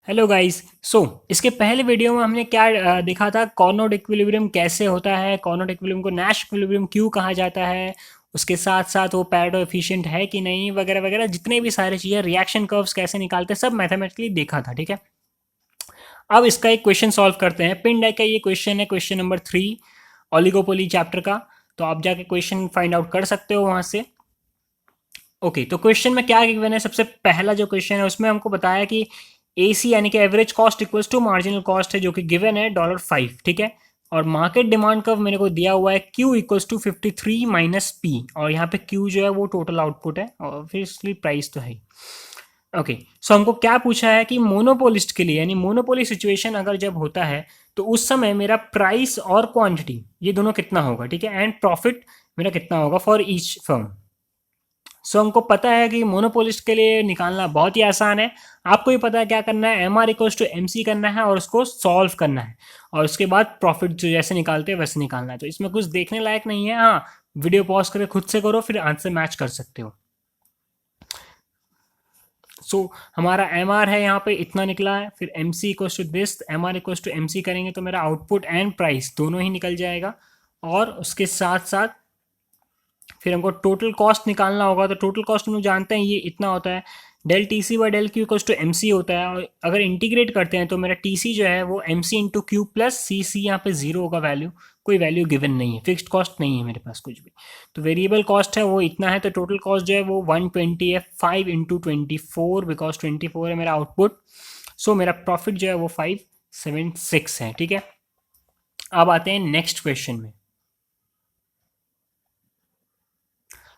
Hello guys. इसके पहले video में हमने क्या देखा था, कॉर्नोट इक्विलिब्रियम कैसे होता है, कॉर्नोट इक्विलिब्रियम को नैश इक्विलिब्रियम क्यों कहा जाता है, उसके साथ साथ वो पैरेटो एफिशिएंट है कि नहीं, वगैरह वगैरह जितने भी सारी चीज़ें, रिएक्शन कर्व्स कैसे निकालते हैं, सब मैथमेटिकली देखा था। ठीक है, अब इसका एक क्वेश्चन सॉल्व करते हैं। पिन डाई का ये क्वेश्चन है, क्वेश्चन नंबर 3 ओलिगोपोली चैप्टर का। तो आप जाके क्वेश्चन फाइंड आउट कर सकते हो वहाँ से। ओके, तो क्वेश्चन में क्या गिवन है, सबसे पहला जो क्वेश्चन है उसमें हमको बताया कि AC यानी कि average cost equals to marginal cost है, जो कि गिवन है $5। ठीक है, और मार्केट डिमांड कर्व मेरे को दिया हुआ है Q equals to 53 minus P, और यहाँ पे Q जो है वो टोटल आउटपुट है, और फिर इसलिए प्राइस तो है ही। ओके, सो हमको क्या पूछा है कि मोनोपोलिस्ट के लिए, यानी मोनोपोली सिचुएशन अगर जब होता है तो उस समय मेरा प्राइस और क्वांटिटी ये दोनों कितना होगा। ठीक है, एंड प्रॉफिट मेरा कितना होगा फॉर ईच फर्म। हमको पता है कि मोनोपोलिस्ट के लिए निकालना बहुत ही आसान है। आपको ही पता है क्या करना है, M R equals to M C करना है और उसको सॉल्व करना है, और उसके बाद प्रॉफिट जो जैसे निकालते हैं वैसे निकालना है। तो इसमें कुछ देखने लायक नहीं है। हाँ, वीडियो पॉज करके खुद से करो, फिर आंसर मैच कर सकते हो। हमारा एम आर है यहाँ पे इतना निकला है, फिर M C equals to this, M R equals to M C करेंगे तो मेरा आउटपुट एंड प्राइस दोनों ही निकल जाएगा। और उसके साथ साथ फिर हमको टोटल कॉस्ट निकालना होगा। तो टोटल कॉस्ट हम लोग जानते हैं ये इतना होता है, del T C by del Q equals to M C होता है। और अगर इंटीग्रेट करते हैं तो मेरा टी सी जो है वो M C into Q plus C C, यहाँ पे जीरो होगा वैल्यू, कोई वैल्यू गिवन नहीं है, फिक्स्ड कॉस्ट नहीं है मेरे पास कुछ भी। तो वेरिएबल कॉस्ट है वो इतना है, तो टोटल कॉस्ट जो है वो 120 है, 5 इंटू 24, बिकॉज 24 है मेरा आउटपुट। मेरा प्रॉफिट जो है वो 576 है। ठीक है, अब आते हैं नेक्स्ट क्वेश्चन में।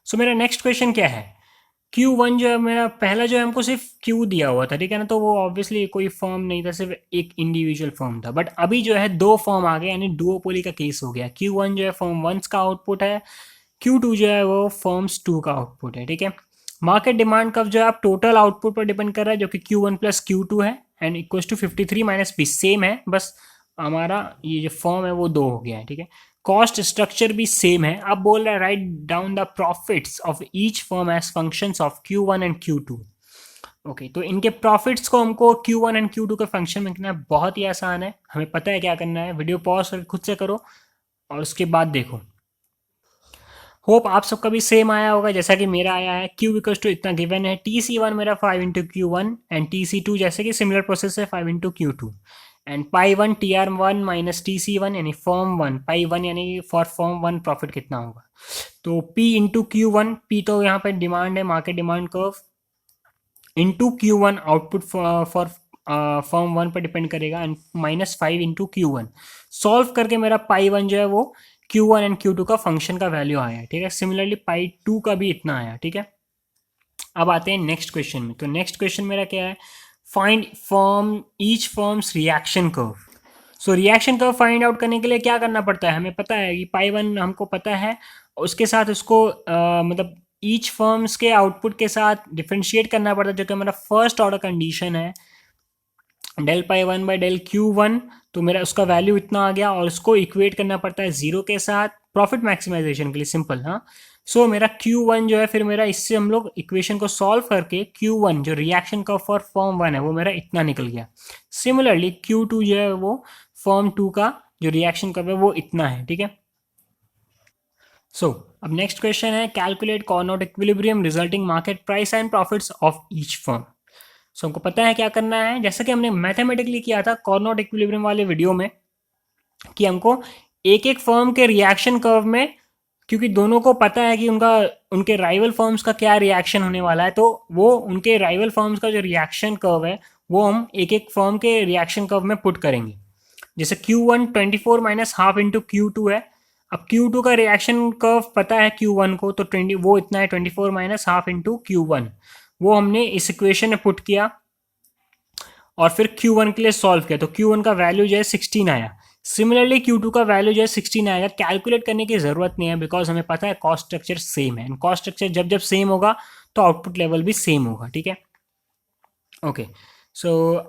मेरा नेक्स्ट क्वेश्चन क्या है, Q1 जो है मेरा पहला जो है हमको सिर्फ Q दिया हुआ था। ठीक है ना, तो वो ऑब्वियसली कोई फर्म नहीं था, सिर्फ एक इंडिविजुअल फर्म था। बट अभी जो है दो फर्म आ गए, यानी डुओपोली का केस हो गया। Q1 जो है फर्म 1 का आउटपुट है, Q2 जो है वो फर्म्स 2 का आउटपुट है। ठीक है, मार्केट डिमांड कर्व जो है आप टोटल आउटपुट पर डिपेंड कर रहा है, जो कि Q1 प्लस Q2 है, and equals to 53 minus P, same है, बस हमारा ये जो फर्म है वो दो हो गया है। ठीक है, कॉस्ट स्ट्रक्चर भी सेम है। अब बोल रहा है right down the profits of each firm as functions of Q1 and Q2। Okay, तो इनके प्रॉफिट्स को हमको Q1 एंड Q2 के फंक्शन में लिखना बहुत ही आसान है, हमें पता है क्या करना है। वीडियो पॉज करके खुद से करो और उसके बाद देखो। होप आप सबका भी सेम आया होगा जैसा कि मेरा आया है। Q इक्वल्स टू इतना गिवन है, TC1 मेरा 5 इंटू Q1 एंड TC2 जैसे कि सिमिलर प्रोसेस है 5 into Q2, and pi one TR1 minus TC1 यानी फॉर्म 1, पाई 1 यानी फॉर फॉर्म 1 प्रॉफिट कितना होगा। तो P इंटू Q1, P तो यहाँ पे डिमांड है, market demand curve, into Q1 output for form 1 पर डिपेंड करेगा, and minus 5 into Q1। Solve करके मेरा पाई 1 जो है वो Q1 एंड Q2 का फंक्शन का वैल्यू आया है। ठीक है, सिमिलरली पाई 2 का भी इतना आया। ठीक है, अब आते हैं नेक्स्ट क्वेश्चन में। तो नेक्स्ट क्वेश्चन मेरा क्या है, find form each forms reaction curve. Reaction curve find out करने के लिए क्या करना पड़ता है, हमें पता है कि पाई 1 हमको पता है, उसके साथ उसको मतलब ईच फर्म्स के आउटपुट के साथ डिफ्रेंशिएट करना पड़ता है, जो कि हमारा फर्स्ट ऑर्डर कंडीशन है, del pi 1 by del Q1। तो मेरा उसका वैल्यू इतना आ गया, और उसको इक्वेट करना पड़ता है जीरो के साथ प्रॉफिट मैक्सिमाइजेशन के लिए, सिंपल। हाँ, मेरा Q1 जो है, फिर मेरा इससे हम लोग इक्वेशन को सॉल्व करके Q1 जो रिएक्शन का फॉर फॉर्म 1 है वो मेरा इतना निकल गया। सिमिलरली Q2 जो है वो फॉर्म 2 का जो रिएक्शन कर्व है वो इतना है। ठीक है, अब नेक्स्ट क्वेश्चन है, calculate Cournot equilibrium resulting market price and profits of each firm. हमको पता है क्या करना है, जैसा कि हमने मैथमेटिकली किया था कॉर्नोट इक्विलिब्रियम वाले वीडियो में, कि हमको एक एक फर्म के रिएक्शन कर्व में, क्योंकि दोनों को पता है कि उनका उनके राइवल फर्म्स का क्या रिएक्शन होने वाला है, तो वो उनके राइवल फर्म्स का जो रिएक्शन कर्व है वो हम एक एक फर्म के रिएक्शन कर्व में पुट करेंगे। जैसे Q1 24 minus half into Q2 है। अब Q2 का रिएक्शन कर्व पता है Q1 को, तो 20 वो इतना है 24 माइनस हाफ इंटू Q1, वो हमने इस इक्वेशन में पुट किया, और फिर Q1 के लिए सॉल्व किया, तो Q1 का वैल्यू जो है 16 आया। सिमिलरली Q2 का वैल्यू जो है 16 आएगा। कैलकुलेट करने की जरूरत नहीं है, बिकॉज हमें पता है कॉस्ट स्ट्रक्चर सेम है, एंड कॉस्ट स्ट्रक्चर जब जब सेम होगा तो आउटपुट लेवल भी सेम होगा। ठीक है, ओके।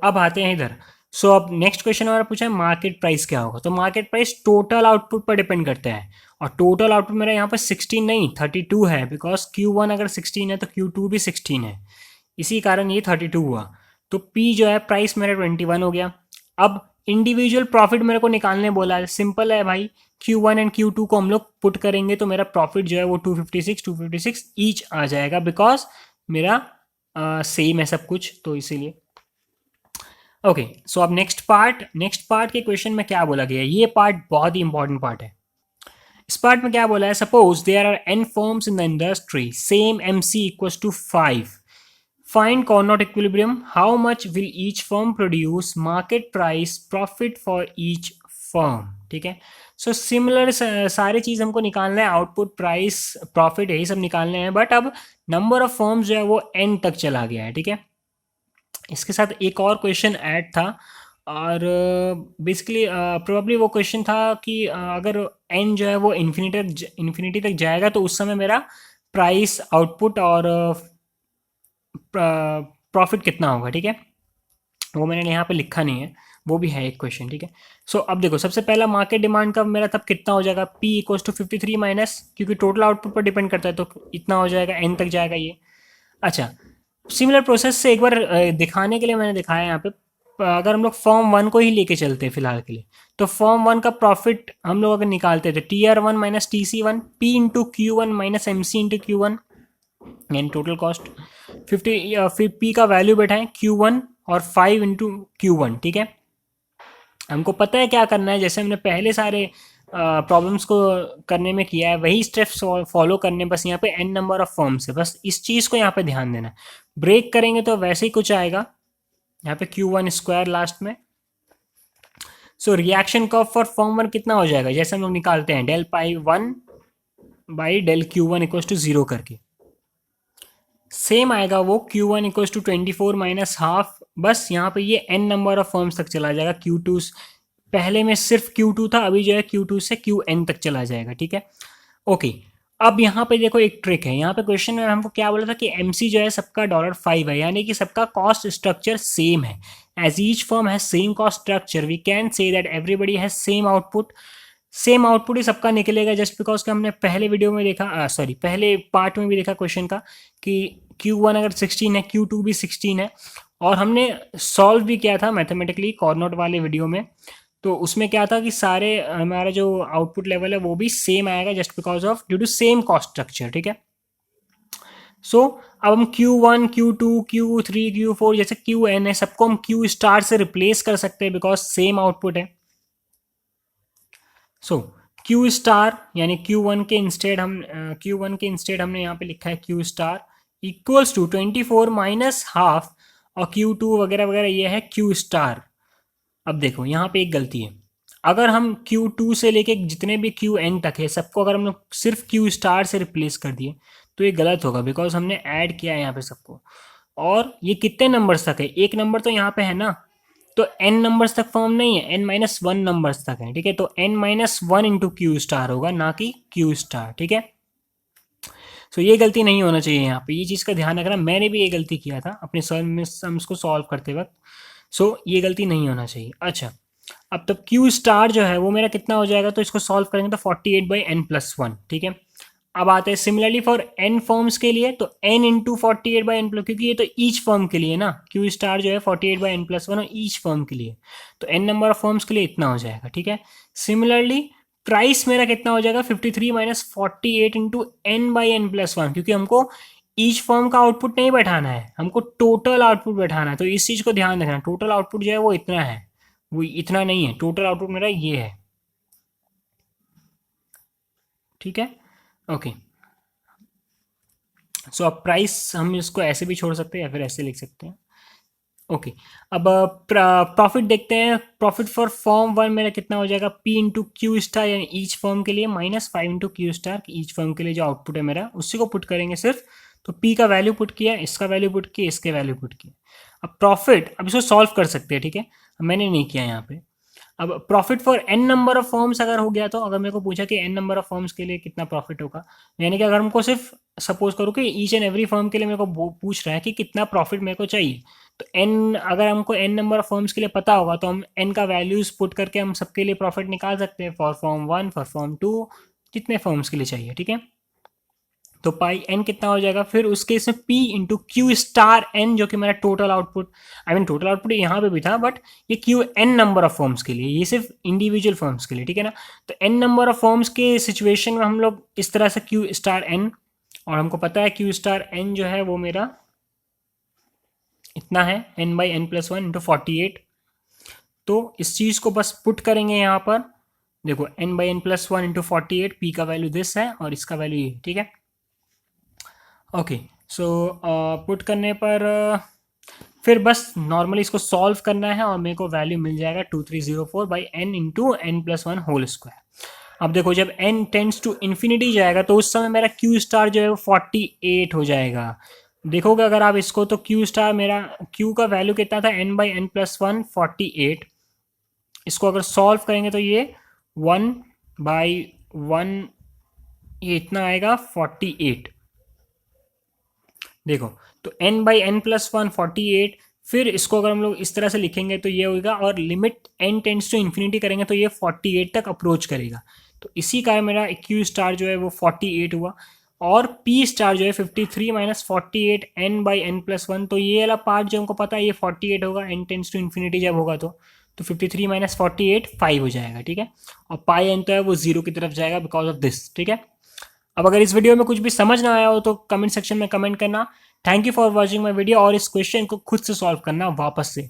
अब आते हैं इधर। अब नेक्स्ट क्वेश्चन हमारा पूछा है मार्केट प्राइस क्या होगा। तो मार्केट प्राइस टोटल आउटपुट पर डिपेंड करता है, और टोटल आउटपुट मेरा यहाँ पर 16 नहीं 32 है, बिकॉज Q1 अगर 16 है तो Q2 भी 16 है, इसी कारण ये 32 हुआ। तो P जो है प्राइस मेरा 21 हो गया। अब इंडिविजुअल प्रॉफिट मेरे को निकालने बोला है, सिंपल है भाई, Q1 एंड Q2 को हम लोग पुट करेंगे तो मेरा प्रॉफिट जो है वो 256 ईच आ जाएगा, बिकॉज मेरा सेम है सब कुछ, तो इसीलिए। ओके, सो अब नेक्स्ट पार्ट के क्वेश्चन में क्या बोला गया है, ये पार्ट बहुत ही इंपॉर्टेंट पार्ट है। इस पार्ट में क्या बोला है, suppose there are n firms in the industry, same MC equals to 5, find Carnot equilibrium, how much will each firm produce, market price, profit for each firm। ठीक है, so similar सारे चीज हमको निकालना है, आउटपुट, प्राइस, प्रॉफिट, यही सब निकालने हैं, बट अब नंबर ऑफ फर्म्स जो है वो n तक चला गया है। ठीक है, इसके साथ एक और क्वेश्चन ऐड था, और बेसिकली प्रोबेबली वो क्वेश्चन था कि अगर n जो है वो इन्फिनिटी तक जाएगा तो उस समय मेरा प्राइस, आउटपुट और प्रॉफिट कितना होगा। ठीक है, वो मैंने यहाँ पे लिखा नहीं है, वो भी है एक क्वेश्चन। ठीक है, सो अब देखो, सबसे पहला मार्केट डिमांड का मेरा तब कितना हो जाएगा, P इक्वल्स टू 53 माइनस, क्योंकि टोटल आउटपुट पर डिपेंड करता है, तो इतना हो जाएगा, n तक जाएगा ये। अच्छा, सिमिलर प्रोसेस से एक बार दिखाने के लिए मैंने दिखाया यहाँ पे, अगर हम लोग फॉर्म 1 को ही लेके चलते हैं फिलहाल के लिए, तो फॉर्म 1 का प्रॉफिट हम लोग अगर निकालते थे, TR1 minus TC1, P into Q1 minus MC into Q1, यानी टोटल कॉस्ट 50, फिर P का वैल्यू बैठाएं Q1 और 5 इंटू Q1। ठीक है, हमको पता है क्या करना है, जैसे हमने पहले सारे प्रॉब्लम्स को करने में किया है, वही स्टेप्स फॉलो करने, बस यहाँ पे n नंबर ऑफ फॉर्म्स है, बस इस चीज़ को यहाँ पे ध्यान देना है। ब्रेक करेंगे तो वैसे ही कुछ आएगा, यहाँ पे Q1 स्क्वायर लास्ट में। So reaction curve for form 1 कितना हो जाएगा, जैसे हम लोग निकालते हैं del pi 1 by del Q1 equals to 0 करके, सेम आएगा वो Q1 equals to 24 minus half, बस यहाँ पे ये n नंबर ऑफ फॉर्म्स तक चला जाएगा। Q2 पहले में सिर्फ Q2 था, अभी जो है Q2 से Qn तक चला जाएगा। ठीक है, ओके, अब यहाँ पे देखो एक ट्रिक है, यहाँ पे क्वेश्चन में हमको क्या बोला था कि MC जो है सबका $5 है, यानी कि सबका कॉस्ट स्ट्रक्चर सेम है। As each firm has same cost structure, we can say that everybody has same output. Same output ही सबका निकलेगा, जस्ट बिकॉज कि हमने पहले वीडियो में देखा, सॉरी पहले पार्ट में भी देखा क्वेश्चन का, कि Q1 अगर 16 है, Q2 भी 16 है, और हमने सॉल्व भी किया था मैथमेटिकली कॉर्नोट वाले वीडियो में, तो उसमें क्या था कि सारे हमारा जो आउटपुट लेवल है वो भी सेम आएगा, just because of due to same cost structure. ठीक है, सो अब हम Q1, Q2, Q3, Q4 जैसे Qn है, सबको हम Q स्टार से रिप्लेस कर सकते हैं, बिकॉज सेम आउटपुट है। सो Q स्टार यानी Q1 के इंस्टेड हमने यहाँ पे लिखा है Q star equals to 24 minus half, और Q2 वगैरह वगैरह ये है Q स्टार। अब देखो यहाँ पे एक गलती है, अगर हम Q2 से लेके जितने भी Qn तक है सबको अगर हम लोग सिर्फ Q स्टार से रिप्लेस कर दिए तो ये गलत होगा, बिकॉज हमने ऐड किया है यहाँ पे सबको, और ये कितने नंबर्स तक है, एक नंबर तो यहाँ पे है ना, तो n नंबर्स तक फॉर्म नहीं है, n-1 नंबर्स तक है। ठीक है, तो n-1 इंटू Q स्टार होगा, ना कि Q स्टार। ठीक है, सो ये गलती नहीं होना चाहिए, यहाँ पे ये चीज़ का ध्यान रखना, मैंने भी ये गलती किया था अपने सम्स को सॉल्व करते वक्त, सो ये गलती नहीं होना चाहिए। अच्छा, अब तब Q स्टार जो है वो मेरा कितना हो जाएगा, तो इसको सॉल्व करेंगे तो 48/n+1। ठीक है, अब आते हैं सिमिलरली फॉर n फॉर्म्स के लिए, तो n इंटू 48/n+, क्योंकि ये तो ईच फॉर्म के लिए ना, Q स्टार जो है 48/n+1 और ईच फॉर्म के लिए, तो n नंबर ऑफ फॉर्म्स के लिए इतना हो जाएगा। ठीक है, सिमिलरली प्राइस मेरा कितना हो जाएगा, 53 माइनस 48 इंटू n/n+1, क्योंकि हमको ईच फॉर्म का आउटपुट नहीं बैठाना है, हमको टोटल आउटपुट बैठाना है, तो इस चीज़ को ध्यान रखना, टोटल आउटपुट जो है वो इतना है, वो इतना नहीं है, टोटल आउटपुट मेरा ये है। ठीक है, ओके, सो अब प्राइस हम इसको ऐसे भी छोड़ सकते हैं या फिर ऐसे लिख सकते हैं। ओके, अब प्रॉफिट देखते हैं, प्रॉफिट फॉर फॉर्म 1 मेरा कितना हो जाएगा, P इंटू Q स्टार यानी ईच फॉर्म के लिए, minus 5 into Q star each form के लिए जो आउटपुट है मेरा, उसी को पुट करेंगे सिर्फ, तो P का वैल्यू पुट किया, इसका वैल्यू पुट किया, इसके वैल्यू पुट किया। अब प्रॉफिट, अब इसको सॉल्व कर सकते हैं। ठीक है, मैंने नहीं किया यहाँ पे। अब profit for n number of forms अगर हो गया, तो अगर मेरे को पूछा कि n नंबर ऑफ फॉर्म्स के लिए कितना प्रॉफिट होगा, यानी कि अगर हमको सिर्फ सपोज करो कि ईच एंड एवरी फर्म के लिए मेरे को पूछ रहा है कि कितना प्रॉफिट मेरे को चाहिए, तो n अगर हमको n नंबर ऑफ फर्म्स के लिए पता होगा तो हम n का वैल्यूज पुट करके हम सबके लिए प्रॉफिट निकाल सकते हैं, फॉर फॉर्म 1, फॉर फॉर्म 2, जितने फर्म्स के लिए चाहिए। ठीक है, तो पाई एन कितना हो जाएगा, फिर उसके इसमें P into Q star N, जो कि मेरा total output, I mean total output यहाँ पे भी था, बट ये Q N number of forms के लिए, ये सिर्फ इंडिविजुअल फॉर्म्स के लिए, ठीक है ना। तो एन नंबर ऑफ फॉर्म्स के सिचुएशन में हम लोग इस तरह से क्यू स्टार एन, और हमको पता है क्यू स्टार एन जो है वो मेरा इतना है, N by N plus one into 48। तो इस चीज़ को बस पुट करेंगे यहाँ पर, देखो N by N plus one into 48, P का वैल्यू दिस है और इसका वैल्यू ये, ठीक है। ओके, सो पुट करने पर फिर बस नॉर्मली इसको सॉल्व करना है और मेरे को वैल्यू मिल जाएगा 2304 by N into N plus one whole square. अब देखो जब n टेंड्स टू इन्फिनिटी जाएगा तो उस समय मेरा q स्टार जो है वो 48 हो जाएगा। देखोगे अगर आप इसको, तो q स्टार मेरा, q का वैल्यू कितना था, n by N plus one 48। इसको अगर सॉल्व करेंगे तो ये 1/1, ये इतना आएगा 48। देखो तो n by N plus one 48, फिर इसको अगर हम लोग इस तरह से लिखेंगे तो ये होगा, और limit n tends to infinity करेंगे तो ये 48 तक अप्रोच करेगा। तो इसी कारण मेरा q स्टार जो है वो 48 हुआ, और p स्टार जो है 53 minus 48 n by N plus one. तो ये वाला पार्ट जो हमको पता है ये 48 होगा, n टेंड्स टू इन्फिनिटी जब होगा तो 53 माइनस 48 5 हो जाएगा, ठीक है। और पाई एन तो है वो जीरो की तरफ जाएगा बिकॉज ऑफ दिस, ठीक है। अब अगर इस वीडियो में कुछ भी समझ ना आया हो तो कमेंट सेक्शन में कमेंट करना। Thank you for watching my video, और इस क्वेश्चन को खुद से सॉल्व करना वापस से।